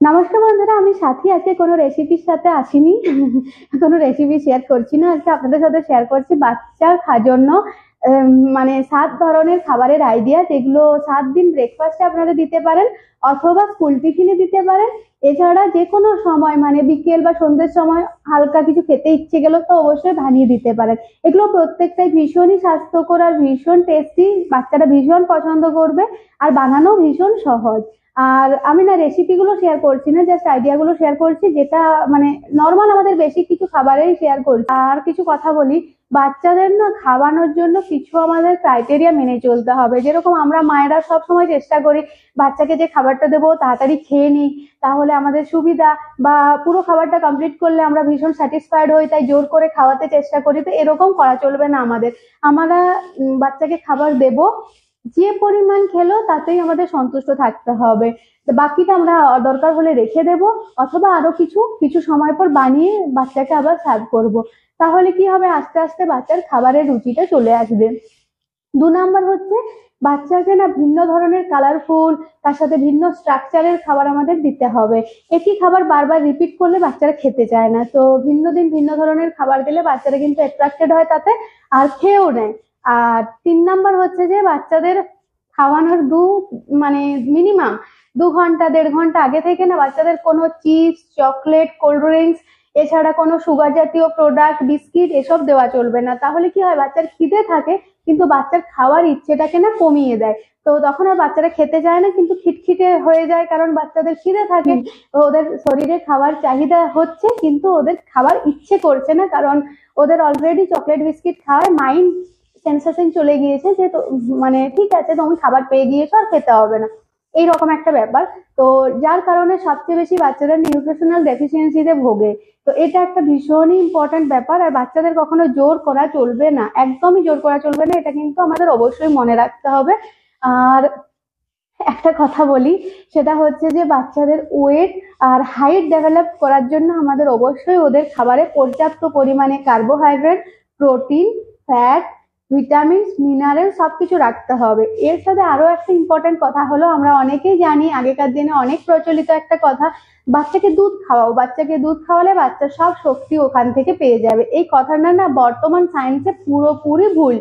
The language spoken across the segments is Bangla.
নমস্কার বন্ধুরা, আমি সাথী আজকে কোনো রেসিপির সাথে আসিনি। কোনো রেসিপি শেয়ার করছি না। আজকে আপনাদের সাথে শেয়ার করছি বাচ্চার জন্য মানে 7 ধরনের খাবারের আইডিয়া, যেগুলো 7 দিন ব্রেকফাস্টে আপনারা দিতে পারেন অথবা স্কুল টিফিনে দিতে পারেন। এছাড়া যে কোনো সময় মানে বিকেল বা সন্ধ্যের সময় হালকা কিছু খেতে ইচ্ছে গেল তো অবশ্যই বানিয়ে দিতে পারেন। এগুলো প্রত্যেকটাই ভীষণই স্বাস্থ্যকর আর ভীষণ টেস্টি, বাচ্চারা ভীষণ পছন্দ করবে আর বানানো ভীষণ সহজ। আর আমি না রেসিপিগুলো শেয়ার করছি না, জাস্ট আইডিয়াগুলো শেয়ার করছি, যেটা মানে নর্মাল আমাদের বেসিক কিছু খাবারেই শেয়ার করছি। আর কিছু কথা বলি, বাচ্চাদের না খাওয়ানোর জন্য কিছু আমাদের ক্রাইটেরিয়া মেনে চলতে হবে। যেরকম আমরা মায়েরা সব সময় চেষ্টা করি বাচ্চাকে যে খাবারটা দেবো তাড়াতাড়ি খেয়ে নিই, তাহলে আমাদের সুবিধা, বা পুরো খাবারটা কমপ্লিট করলে আমরা ভীষণ স্যাটিসফাইড হই, তাই জোর করে খাওয়াতে চেষ্টা করি। তো এরকম করা চলবে না আমাদের। আমরা বাচ্চাকে খাবার দেব, যে পরিমাণ খেলো তাতেই আমাদের সন্তুষ্ট থাকতে হবে। তো বাকিটা আমরা দরকার হলে রেখে দেব, অথবা আরো কিছু কিছু সময় পর বানিয়ে বাচ্চাকে আবার সার্ভ করব। তাহলে কি হবে, আস্তে আস্তে বাচ্চার খাবারের রুচিটা চলে আসবে। 2 নাম্বার হচ্ছে বাচ্চাকে না ভিন্ন ধরনের কালারফুল, তার সাথে ভিন্ন স্ট্রাকচারের খাবার আমাদের দিতে হবে। একই খাবার বারবার রিপিট করলে বাচ্চারা খেতে চায় না, তো ভিন্ন দিন ভিন্ন ধরনের খাবার দিলে বাচ্চারা কিন্তু অ্যাট্রাক্টেড হয় তাতে, আর খেয়েও নেয়। আর 3 নাম্বার হচ্ছে যে বাচ্চাদের খাওয়ানোর মানে মিনিমাম 2 ঘন্টা 1.5 ঘন্টা আগে থেকে না বাচ্চাদের কোনো চিপস, চকলেট, কোল্ড ড্রিঙ্কস, এছাড়া কোনো সুগার জাতীয় প্রোডাক্ট, বিস্কিট এসব দেওয়া চলবে না। তাহলে কি হয়, বাচ্চার খিদে থাকে কিন্তু বাচ্চার খাওয়ার ইচ্ছেটাকে না কমিয়ে দেয়। তো তখন আর বাচ্চারা খেতে চায় না, কিন্তু খিটখিটে হয়ে যায়, কারণ বাচ্চাদের খিদে থাকে। তো ওদের শরীরে খাবার চাহিদা হচ্ছে কিন্তু ওদের খাবার ইচ্ছে করছে না, কারণ ওদের অলরেডি চকলেট বিস্কিট খাওয়ায় মাইন্ড সেন্সেশন চলে গিয়েছে যে তো মানে ঠিক আছে, তুমি খাবার পেয়ে গিয়েছো আর খেতে হবে না, এইরকম একটা ব্যাপার। তো যার কারণে সবচেয়ে বেশি বাচ্চারা নিউট্রিশনাল ডেফিসিয়েন্সিতে ভোগে। তো এটা একটা ভীষণই ইম্পর্টেন্ট ব্যাপার, আর বাচ্চাদের কখনো জোর করা চলবে না, একদমই জোর করা চলবে না, এটা কিন্তু আমাদের অবশ্যই মনে রাখতে হবে। আর একটা কথা বলি, সেটা হচ্ছে যে বাচ্চাদের ওয়েট আর হাইট ডেভেলপ করার জন্য আমাদের অবশ্যই ওদের খাবারে পর্যাপ্ত পরিমাণে carbohydrate, protein, fat, vitamin, mineral সবকিছু রাখতে হবে। এর সাথে আরো একটা ইম্পর্টেন্ট কথা হলো, আমরা অনেকেই জানি আগেকার দিনে অনেক প্রচলিত একটা কথা, বাচ্চাকে দুধ খাওয়াও, বাচ্চাকে দুধ খাওয়ালে বাচ্চার সব শক্তি ওখান থেকে পেয়ে যাবে। এই কথাটা না বর্তমান সায়েন্সে পুরোপুরি ভুল।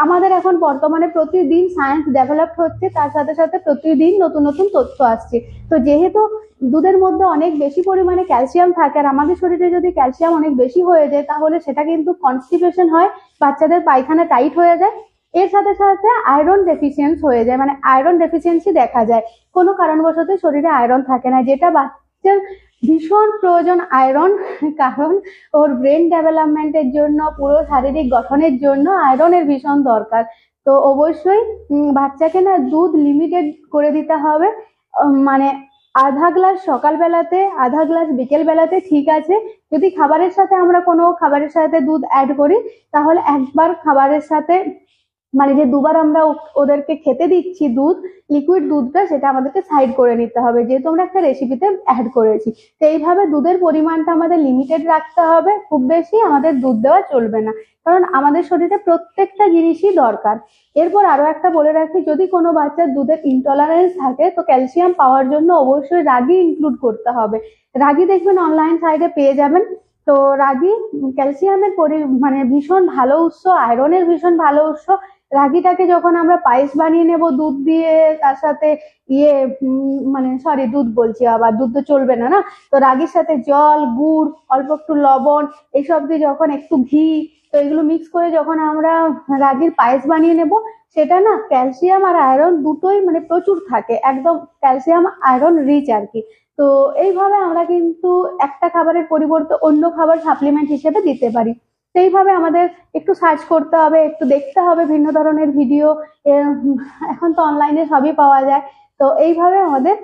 আমাদের এখন বর্তমানে প্রতিদিন সায়েন্স ডেভেলপ হচ্ছে, তার সাথে সাথে প্রতিদিন নতুন নতুন তথ্য আসছে। তো যেহেতু দুধের মধ্যে অনেক বেশি পরিমাণে ক্যালসিয়াম থাকে, আর আমাদের শরীরে যদি ক্যালসিয়াম অনেক বেশি হয়ে যায় তাহলে সেটা কিন্তু কনস্টিপেশন হয়, বাচ্চাদের পায়খানা টাইট হয়ে যায়। এর সাথে সাথে আয়রন ডেফিসিয়েন্স হয়ে যায়, মানে আয়রন ডেফিসিয়েন্সি দেখা যায়, কোনো কারণবশত শরীরে আয়রন থাকে না, যেটা বাচ্চার ভীষণ প্রয়োজন আয়রন। কারণ ওর ব্রেন ডেভেলপমেন্টের জন্য, পুরো শারীরিক গঠনের জন্য আয়রনের ভীষণ দরকার। তো অবশ্যই বাচ্চাকে না দুধ লিমিটেড করে দিতে হবে। মানে আধা গ্লাস সকাল বেলাতে, আধা গ্লাস বিকেল বেলাতে ঠিক আছে। যদি খাবারের সাথে আমরা কোনো খাবারের সাথে দুধ অ্যাড করি, তাহলে একবার খাবারের সাথে মানে যে দুবার আমরা ওদেরকে খেতে দিচ্ছি দুধ, লিকুইড দুধটা, সেটা আমাদেরকে সাইড করে নিতে হবে, যেহেতু আমরা একটা রেসিপিতে অ্যাড করেছি। তো এইভাবে দুধের পরিমাণটা আমাদের লিমিটেড রাখতে হবে, খুব বেশি আমাদের দুধ দেওয়া চলবে না, কারণ আমাদের শরীরে প্রত্যেকটা জিনিসই দরকার। এরপর আরো একটা বলে রাখি, যদি কোনো বাচ্চার দুধের ইনটলারেন্স থাকে তো ক্যালসিয়াম পাওয়ার জন্য অবশ্যই রাগি ইনক্লুড করতে হবে। রাগি দেখবেন অনলাইন সাইডে পেয়ে যাবেন। তো রাগি ক্যালসিয়ামের মানে ভীষণ ভালো উৎস, আয়রনের ভীষণ ভালো উৎস। রাগিটাকে যখন আমরা পায়েস বানিয়ে নেব দুধ দিয়ে, তার সাথে ইয়ে মানে সরি দুধ বলছি, আবার দুধ তো চলবে না না। তো রাগির সাথে জল, গুড়, অল্প একটু লবণ, এইসব দিয়ে যখন একটু ঘি, তো এগুলো মিক্স করে যখন আমরা রাগির পায়েস বানিয়ে নেব, সেটা না ক্যালসিয়াম আর আয়রন দুটোই মানে প্রচুর থাকে, একদম ক্যালসিয়াম আয়রন রিচ আর কি। তো এইভাবে আমরা কিন্তু একটা খাবারের পরিবর্তে অন্য খাবার সাপ্লিমেন্ট হিসেবে দিতে পারি। সেইভাবে আমাদের একটু সার্চ করতে হবে, একটু দেখতে হবে ভিন্ন ধরনের ভিডিও। এখন তো অনলাইনে সবই পাওয়া যায়। তো এইভাবে আমাদের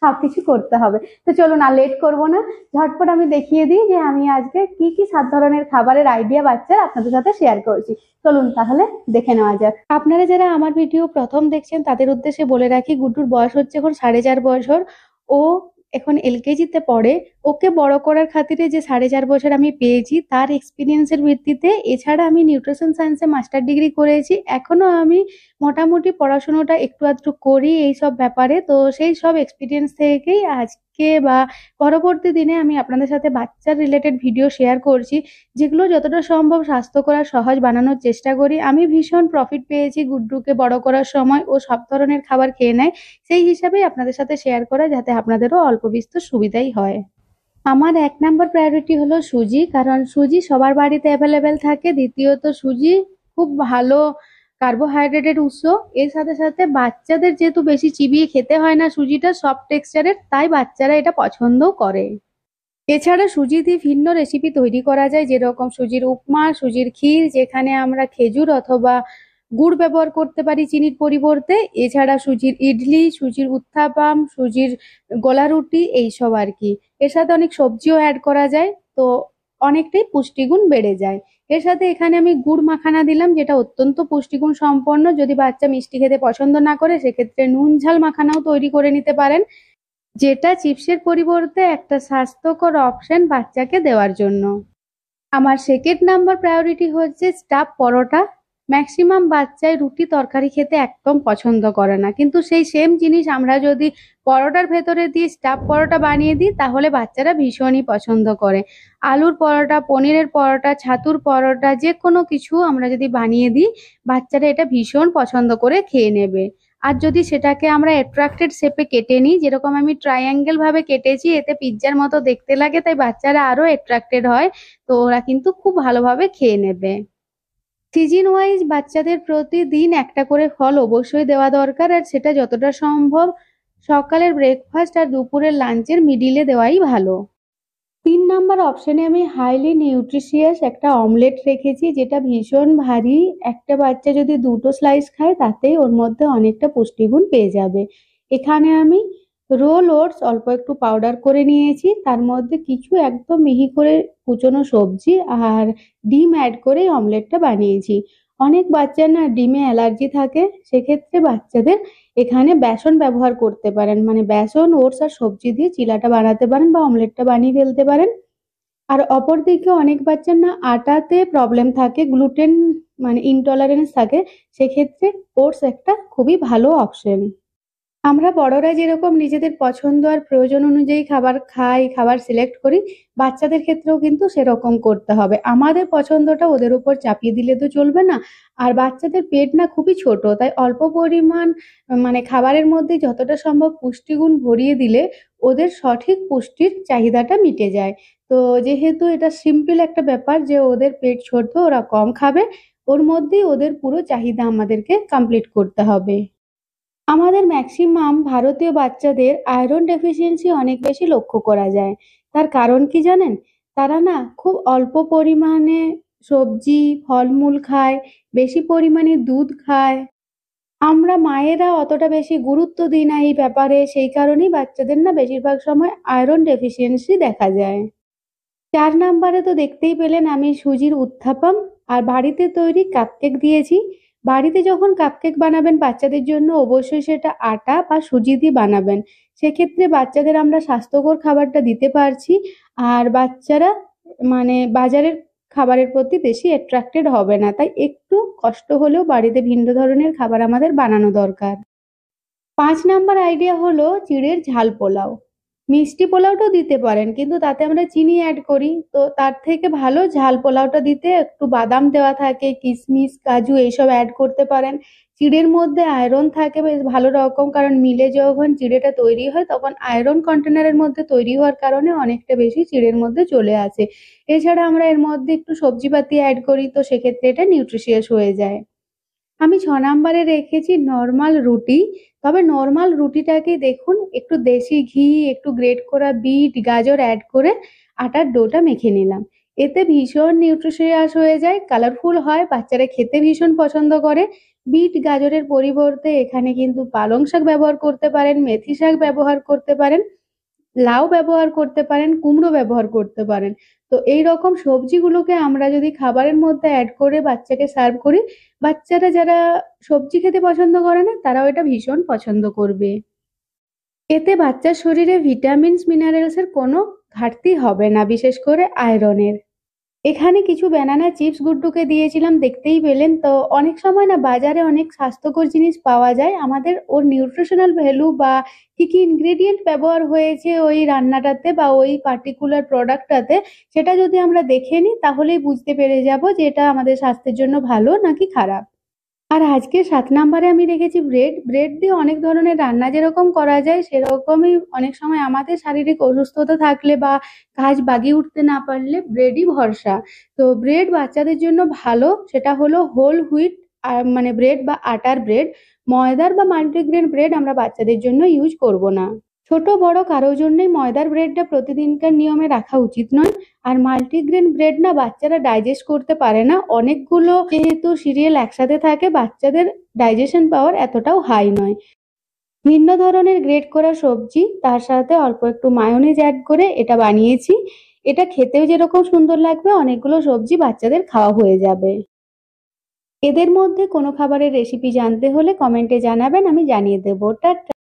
সবকিছু করতে হবে। তো চলুন আর লেট করবো না, ঝটপট আমি দেখিয়ে দিই যে আমি আজকে কি কি 7 ধরনের খাবারের আইডিয়া বাচ্চার আপনাদের সাথে শেয়ার করেছি। চলুন তাহলে দেখে নেওয়া যাক। আপনারা যারা আমার ভিডিও প্রথম দেখছেন তাদের উদ্দেশ্যে বলে রাখি, গুড্ডুর বয়স হচ্ছে এখন 4.5 বছর। ও এখন এলকেজিতে পড়ে। ওকে বড় করার খাতিরে যে 4.5 বছর আমি পেয়েছি তার এক্সপিরিয়েন্সের ভিত্তিতে, এছাড়া আমি নিউট্রিশন সায়েন্সে মাস্টার ডিগ্রি করেছি, এখনো আমি মোটামুটি পড়াশোনাটা একটু আধটু করি এইসব ব্যাপারে। তো সেই সব এক্সপিরিয়েন্স থেকেই আজকে আজকে বা পরবর্তী দিনে আমি আপনাদের সাথে বাচ্চার রিলেটেড ভিডিও শেয়ার করছি, যেগুলো যতটা সম্ভব স্বাস্থ্যকর আর সহজ বানানোর চেষ্টা করি। আমি ভীষণ প্রফিট পেয়েছি গুড্ডুকে বড় করার সময়, ও সব ধরনের খাবার খেয়ে নেয়, সেই হিসাবেই আপনাদের সাথে শেয়ার করা, যাতে আপনাদেরও অল্প বিস্তর সুবিধাই হয়। আমার ১ নাম্বার প্রায়োরিটি হলো সুজি। কারণ সুজি সবার বাড়িতে অ্যাভেলেবেল থাকে। দ্বিতীয়ত সুজি খুব ভালো কার্বোহাইড্রেটের উৎস। এর সাথে সাথে বাচ্চাদের যেহেতু বেশি চিবিয়ে খেতে হয় না, সুজিটা সফট টেক্সচারের, তাই বাচ্চারা এটা পছন্দও করে। এছাড়া সুজি দিয়ে ভিন্ন রেসিপি তৈরি করা যায়, যেরকম সুজির উপমা, সুজির ক্ষীর, যেখানে আমরা খেজুর অথবা গুড় ব্যবহার করতে পারি চিনির পরিবর্তে। এছাড়া সুজির ইডলি, সুজির উত্থাপাম, সুজির গোলা রুটি, এইসব আর কি। এর সাথে অনেক সবজিও অ্যাড করা যায়, তো অনেকটাই পুষ্টিগুণ বেড়ে যায়। এর সাথে এখানে আমি গুড় মাখানা দিলাম, যেটা অত্যন্ত পুষ্টিগুণ সম্পন্ন। যদি বাচ্চা মিষ্টি খেতে পছন্দ না করে, সেক্ষেত্রে নুন ঝাল মাখানাও তৈরি করে নিতে পারেন, যেটা চিপসের পরিবর্তে একটা স্বাস্থ্যকর অপশন বাচ্চাকে দেওয়ার জন্য। আমার সেকেন্ড নাম্বার প্রায়োরিটি হচ্ছে স্টাফ পরোটা। ম্যাক্সিমাম বাচ্চাই রুটি তরকারি খেতে একদম পছন্দ করে না, কিন্তু সেই সেম জিনিস আমরা যদি পরোটার ভেতরে দিয়ে স্টাফ পরোটা বানিয়ে দিই, তাহলে বাচ্চারা ভীষণই পছন্দ করে। আলুর পরোটা, পনিরের পরোটা, ছাতুর পরোটা, যে কোনো কিছু আমরা যদি বানিয়ে দিই, বাচ্চারা এটা ভীষণ পছন্দ করে খেয়ে নেবে। আর যদি সেটাকে আমরা অ্যাট্রাক্টেড শেপে কেটে নিই, যেরকম আমি ট্রায়াঙ্গেল ভাবে কেটেছি, এতে পিৎজার মতো দেখতে লাগে, তাই বাচ্চারা আরো অ্যাট্রাক্টেড হয়, তো ওরা কিন্তু খুব ভালোভাবে খেয়ে নেবে। সিজন ওয়াইজ বাচ্চাদের প্রতিদিন একটা করে ফল অবশ্যই দেওয়া দরকার, আর সেটা যতটা সম্ভব সকালের ব্রেকফাস্ট আর দুপুরের লাঞ্চের মিডিলে দেওয়াই ভালো। ৩ নাম্বার অপশনে আমি হাইলি নিউট্রিশিয়াস একটা অমলেট রেখেছি, যেটা ভীষণ ভারী। একটা বাচ্চা যদি ২টো স্লাইস খায়, তাতেই ওর মধ্যে অনেকটা পুষ্টিগুণ পেয়ে যাবে। এখানে আমি রোল ওটস অল্প একটু পাউডার করে নিয়েছি, তার মধ্যে কিছু একদম মিহি করে কুচনো সবজি আর ডিম অ্যাড করে অমলেটটা বানিয়েছি। অনেক বাচ্চার না ডিমে অ্যালার্জি থাকে, সেক্ষেত্রে বাচ্চাদের এখানে বেসন ব্যবহার করতে পারেন, মানে বেসন, ওটস আর সবজি দিয়ে চিলাটা বানাতে পারেন বা অমলেটটা বানিয়ে ফেলতে পারেন। আর অপরদিকে অনেক বাচ্চার না আটাতে প্রবলেম থাকে, গ্লুটেন মানে ইনটলারেন্স থাকে, সেক্ষেত্রে ওটস একটা খুবই ভালো অপশন। আমরা বড়রা যেরকম নিজেদের পছন্দ আর প্রয়োজন অনুযায়ী খাবার খাই, খাবার সিলেক্ট করি, বাচ্চাদের ক্ষেত্রেও কিন্তু সেরকম করতে হবে। আমাদের পছন্দটা ওদের উপর চাপিয়ে দিলে তো চলবে না। আর বাচ্চাদের পেট না খুবই ছোট, তাই অল্প পরিমাণ মানে খাবারের মধ্যে যতটা সম্ভব পুষ্টিগুণ ভরিয়ে দিলে ওদের সঠিক পুষ্টির চাহিদাটা মিটে যায়। তো যেহেতু এটা সিম্পল একটা ব্যাপার যে ওদের পেট ছোট, ওরা কম খাবে, ওর মধ্যেই ওদের পুরো চাহিদা আমাদেরকে কমপ্লিট করতে হবে। আমাদের ম্যাক্সিমাম ভারতীয় বাচ্চাদের আয়রন ডেফিসিয়েন্সি অনেক বেশি লক্ষ্য করা যায়। তার কারণ কি জানেন? তারা না খুব অল্প পরিমাণে সবজি, ফলমূল খায়, বেশি পরিমাণে দুধ খায়। আমরা মায়েরা অতটা বেশি গুরুত্ব দিই না এই ব্যাপারে, সেই কারণেই বাচ্চাদের না বেশিরভাগ সময় আয়রন ডেফিসিয়েন্সি দেখা যায়। ৪ নাম্বারে তো দেখতেই পেলেন আমি সুজির উত্থাপম আর বাড়িতে তৈরি কাপকেক দিয়েছি। বাড়িতে যখন কাপকেক বানাবেন বাচ্চাদের জন্য, অবশ্যই সেটা আটা বা সুজি দিয়ে বানাবেন। সেক্ষেত্রে বাচ্চাদের আমরা স্বাস্থ্যকর খাবারটা দিতে পারছি, আর বাচ্চারা মানে বাজারের খাবারের প্রতি বেশি অ্যাট্রাক্টেড হবে না। তাই একটু কষ্ট হলেও বাড়িতে ভিন্ন ধরনের খাবার আমাদের বানানো দরকার। ৫ নাম্বার আইডিয়া হলো চিড়ের ঝাল পোলাও। মিষ্টি পোলাওটাও দিতে পারেন, কিন্তু তাতে আমরা চিনি অ্যাড করি, তো তার থেকে ভালো ঝাল পোলাওটা দিতে একটু বাদাম দেওয়া থাকে, কিশমিশ, কাজু এইসব অ্যাড করতে পারেন। চিড়ের মধ্যে আয়রন থাকে বেশ ভালো রকম, কারণ মিলে যখন চিড়েটা তৈরি হয় তখন আয়রন কন্টেনারের মধ্যে তৈরি হওয়ার কারণে অনেকটা বেশি চিড়ের মধ্যে চলে আসে। এছাড়া আমরা এর মধ্যে একটু সবজিপাতি অ্যাড করি, তো সেক্ষেত্রে এটা নিউট্রিশিয়াস হয়ে যায়। আমি ৬ নাম্বারে রেখেছি নরমাল রুটি। তবে নরমাল রুটিটাকে দেখুন একটু দেশি ঘি, একটু গ্রেট করা বিট, গাজর অ্যাড করে আটার ডোটা মেখে নিলাম। এতে ভীষণ নিউট্রিশিয়াস হয়ে যায়, কালারফুল হয়, বাচ্চারা খেতে ভীষণ পছন্দ করে। বিট, গাজরের পরিবর্তে এখানে কিন্তু পালং শাক ব্যবহার করতে পারেন, মেথি শাক ব্যবহার করতে পারেন, লাউ ব্যবহার করতে পারেন, কুমড়ো ব্যবহার করতে পারেন। তো এই রকম সবজিগুলোকে আমরা যদি খাবারের মধ্যে অ্যাড করে বাচ্চাকে সার্ভ করি, বাচ্চারা যারা সবজি খেতে পছন্দ করে না, তারাও এটা ভীষণ পছন্দ করবে। এতে বাচ্চার শরীরে ভিটামিনস, মিনারেলস এর কোনো ঘাটতি হবে না, বিশেষ করে আয়রনের। এখানে কিছু ব্যানানা চিপস গুড্ডুকে দিয়েছিলাম, দেখতেই পেলেন। তো অনেক সময় না বাজারে অনেক স্বাস্থ্যকর জিনিস পাওয়া যায়, আমাদের ওর নিউট্রিশনাল ভ্যালু বা কি কি ইনগ্রেডিয়েন্ট ব্যবহার হয়েছে ওই রান্নাটাতে বা ওই পার্টিকুলার প্রোডাক্টটাতে, সেটা যদি আমরা দেখে নিই তাহলেই বুঝতে পেরে যাব যে এটা আমাদের স্বাস্থ্যের জন্য ভালো নাকি খারাপ। আর আজকে 7 নাম্বারে আমি রেখেছি ব্রেড। ব্রেড দিয়ে অনেক ধরনের রান্না যেরকম করা যায় সেরকমই অনেক সময় আমাদের শারীরিক অসুস্থতা থাকলে বা কাজ বাগিয়ে উঠতে না পারলে ব্রেডই ভরসা। তো ব্রেড বাচ্চাদের জন্য ভালো, সেটা হলো হোল হুইট মানে ব্রেড বা আটার ব্রেড। ময়দার বা মাল্টিগ্রেন ব্রেড আমরা বাচ্চাদের জন্য ইউজ করব না। ছোট বড় কারোর জন্যই ময়দার ব্রেডটা প্রতিদিনকার নিয়মে রাখা উচিত নয়। আর মাল্টিগ্রেন ব্রেড না বাচ্চারা ডাইজেস্ট করতে পারে না, অনেকগুলো যেহেতু সিরিয়াল একসাথে থাকে বাচ্চাদের ডাইজেশন পাওয়ার এতটাও হাই নয়। ভিন্ন ধরনের গ্রেট করা সবজি তার সাথে অল্প একটু মায়োনিজ অ্যাড করে এটা বানিয়েছি। এটা খেতেও যেরকম সুন্দর লাগবে, অনেকগুলো সবজি বাচ্চাদের খাওয়া হয়ে যাবে। এদের মধ্যে কোনো খাবারের রেসিপি জানতে হলে কমেন্টে জানাবেন, আমি জানিয়ে দেবো। টাটা।